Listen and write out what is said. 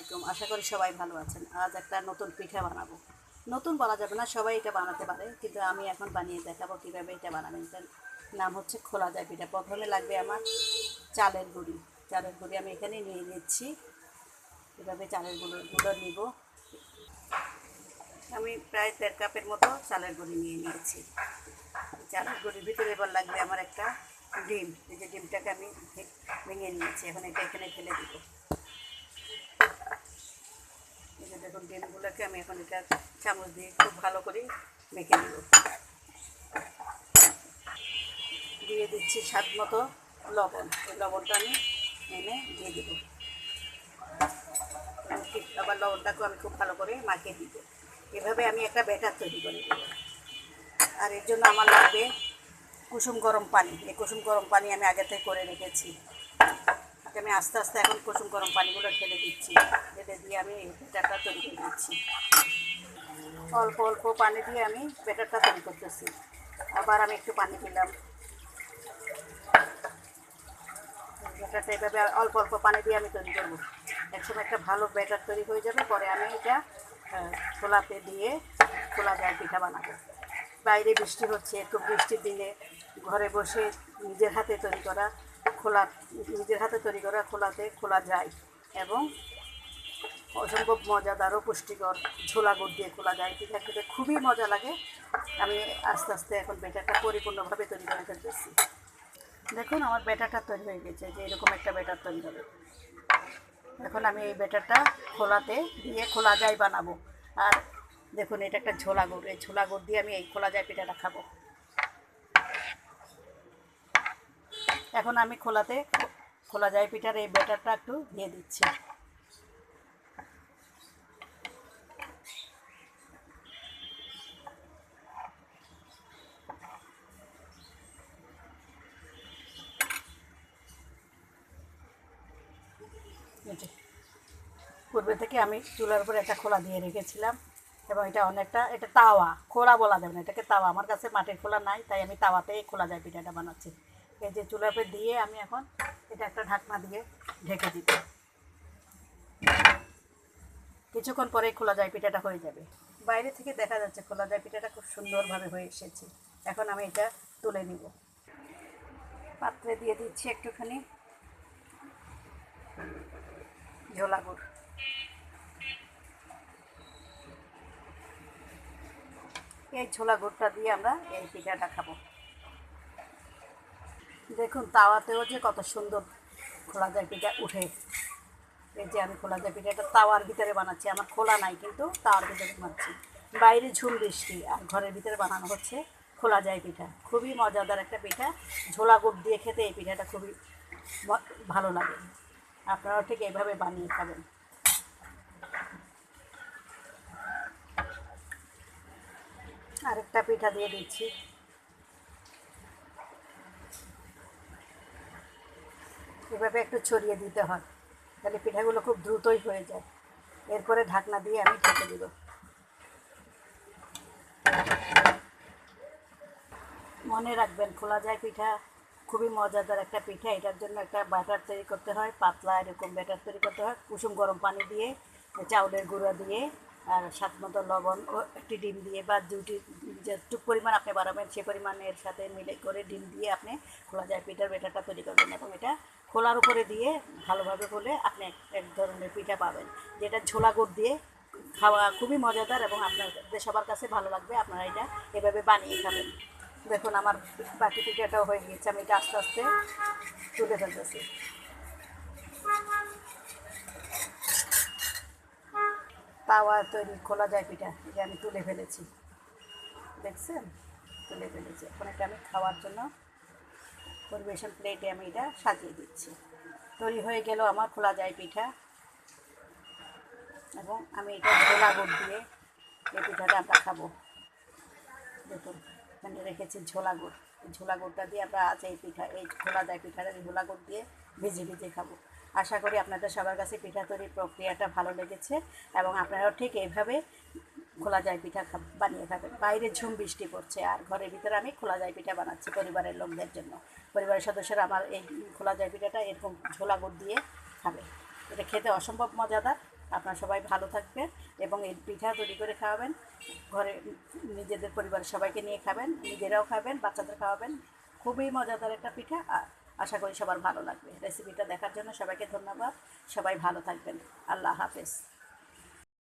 আলাইকুম। আশা করি সবাই ভালো আছেন। আজ একটা নতুন পিঠা বানাবো। নতুন বলা যাবে না, সবাই এটা বানাতে পারে, কিন্তু আমি এখন বানিয়ে দেখাবো কীভাবে এটা বানাবেন। এটার নাম হচ্ছে খোলা যায় পিঠা। প্রথমে লাগবে আমার চালের গুঁড়ি। চালের গুঁড়ি আমি এখানে নিয়ে নিচ্ছি। এভাবে চালের গুঁড়ো নিব। আমি প্রায় 1.5 কাপের মতো চালের গুঁড়ি নিয়ে নিয়েছি। চালের গুঁড়ির ভিতরে এবার লাগবে আমার একটা ডিম। এই যে ডিমটাকে আমি ভেঙে নিয়েছি, এখন এটা এখানে ফেলে দিব। এই যে দেখুন, ডিমগুলোকে আমি এখন এটা চামচ দিয়ে খুব ভালো করে মেখে নেব। দিয়ে দিচ্ছি স্বাদ মতো লবণ। এই লবণটা আমি এনে দিয়ে দেবো। আবার লবণটাকেও আমি খুব ভালো করে মাখিয়ে দিব। এভাবে আমি একটা ব্যাটার তৈরি করে দেবো। আর এর জন্য আমার লাগবে কুসুম গরম পানি। এই কুসুম গরম পানি আমি আগে থেকে করে রেখেছি। আমি আস্তে আস্তে এখন কুসুম গরম পানিগুলো ঢেলে দিচ্ছি। ঢেলে দিয়ে আমি ব্যাটারটা তৈরি করে দিচ্ছি। অল্প অল্প পানি দিয়ে আমি ব্যাটারটা তৈরি করতেছি। আবার আমি একটু পানি দিলাম। ব্যাটারটা এভাবে অল্প অল্প পানি দিয়ে আমি তৈরি করবো। একসময় একটা ভালো ব্যাটার তৈরি হয়ে যাবে, পরে আমি এটা খোলাতে দিয়ে খোলা যায় পিঠা বানাবো। বাইরে বৃষ্টি হচ্ছে, একটু বৃষ্টির দিনে ঘরে বসে নিজের হাতে তৈরি করা খোলাতে খোলা যায় এবং অসম্ভব মজাদার ও পুষ্টিকর ছোলা গুড় দিয়ে খোলা যায় পিঠা খেতে খুবই মজা লাগে। আমি আস্তে আস্তে এখন ব্যাটারটা পরিপূর্ণভাবে তৈরি করে ফেলতেছি। দেখুন, আমার ব্যাটারটা তৈরি হয়ে গেছে। যে এরকম একটা ব্যাটার তৈরি হবে। এখন আমি এই ব্যাটারটা খোলাতে দিয়ে খোলা যায় বানাবো। আর দেখুন, এটা একটা ছোলা গুড়। এই ছোলা গুড় দিয়ে আমি এই খোলা যায় পিঠাটা খাবো। এখন আমি খোলা যায় পিঠার এই ব্যাটারটা একটু দিয়ে দিচ্ছি। পূর্বে থেকে আমি চুলার উপরে একটা খোলা দিয়ে রেখেছিলাম এবং এটা তাওয়া, খোলা বলা যাবে না, এটাকে তাওয়া। আমার কাছে মাটির খোলা নাই, তাই আমি তাওয়াতে খোলা যায় পিঠাটা বানাচ্ছি। এই যে চুলার উপরে দিয়ে আমি এখন এটা একটা ঢাকনা দিয়ে ঢেকে দিব। কিছুক্ষণ পরে খোলা যায় পিঠাটা হয়ে যাবে। বাইরে থেকে দেখা যাচ্ছে খোলা যায় পিঠাটা খুব সুন্দরভাবে হয়ে এসেছে। এখন আমি এটা তুলে নিব। পাত্রে দিয়ে দিচ্ছি একটুখানি ঝোলা গুড়। এই ছোলা গুড়টা দিয়ে আমরা এই পিঠাটা খাবো। দেখুন, তাওয়াতেও যে কত সুন্দর খোলা যায় পিঠা উঠে। এই যে আমি খোলা যায় পিঠাটা তাওয়ার ভিতরে বানাচ্ছি। আমার খোলা নাই, কিন্তু তাওয়ার ভিতরে বানাচ্ছি। বাইরে ঝুম বৃষ্টি আর ঘরের ভিতরে বানানো হচ্ছে খোলা যায় পিঠা। খুবই মজাদার একটা পিঠা। ঝোলা গুড় দিয়ে খেতে এই পিঠাটা খুবই ভালো লাগে। আপনারাও ঠিক এইভাবে বানিয়ে খাবেন। আরেকটা পিঠা দিয়ে দিচ্ছি। এভাবে একটু ছড়িয়ে দিতে হয়, তাহলে পিঠাগুলো খুব দ্রুতই হয়ে যায়। এরপরে ঢাকনা দিয়ে আমি ঢেকে দিব। মনে রাখবেন, খোলা যায় পিঠা খুবই মজাদার একটা পিঠা। এটার জন্য একটা ব্যাটার তৈরি করতে হয়, পাতলা এরকম ব্যাটার তৈরি করতে হয়। কুসুম গরম পানি দিয়ে, চাউলের গুঁড়ো দিয়ে, আর স্বাদ মতো লবণ ও একটি ডিম দিয়ে, বা দুটি যেটুকু পরিমাণ আপনি বানাবেন সে পরিমাণের সাথে মিলে করে ডিম দিয়ে আপনি খোলা যায় পিঠার ব্যাটারটা তৈরি করবেন এবং এটা খোলার উপরে দিয়ে ভালোভাবে হলে আপনি এক ধরনের পিঠা পাবেন, যেটা ঝোলা গুড় দিয়ে খাওয়া খুবই মজাদার এবং আপনাদের সবার কাছে ভালো লাগবে। আপনারা এটা এভাবে বানিয়ে খাবেন। দেখুন, আমার বাকি পিঠাটাও হয়ে গিয়েছে। আমি এটা আস্তে আস্তে তুলে ফেলতেছি। তাওয়া তৈরি খোলা যায় পিঠা এটা আমি তুলে ফেলেছি। দেখছেন, তুলে ফেলেছি। এখন এটা আমি খাওয়ার জন্য পরিবেশন প্লেটে আমি এটা সাজিয়ে দিচ্ছি। তৈরি হয়ে গেল আমার খোলা যায় পিঠা এবং আমি এটা ঝোলা গুড় দিয়ে এই পিঠাটা আমরা খাবো। দেখুন, এখানে রেখেছি ঝোলা গুড়। এই ঝোলা গুড়টা দিয়ে আমরা আজ এই খোলা যায় পিঠাটা ঝোলা গুড় দিয়ে ভিজে ভিজে খাবো। আশা করি আপনাদের সবার কাছে পিঠা তৈরির প্রক্রিয়াটা ভালো লেগেছে এবং আপনারাও ঠিক এইভাবে খোলা যায় পিঠা বানিয়ে খাবেন। বাইরে ঝুম বৃষ্টি পড়ছে আর ঘরের ভিতরে আমি খোলা যায় পিঠা বানাচ্ছি পরিবারের লোকদের জন্য। পরিবারের সদস্যরা আমার এই খোলা যায় পিঠাটা এরকম ঝোলা গুড় দিয়ে খাবে। এটা খেতে অসম্ভব মজাদার। আপনারা সবাই ভালো থাকবেন এবং এই পিঠা তৈরি করে খাওয়াবেন, ঘরে নিজেদের পরিবারের সবাইকে নিয়ে খাবেন, নিজেরাও খাবেন, বাচ্চাদের খাওয়াবেন। খুবই মজাদার একটা পিঠা, আশা করি সবার ভালো লাগবে। রেসিপিটা দেখার জন্য সবাইকে ধন্যবাদ। সবাই ভালো থাকবেন। আল্লাহ হাফেজ।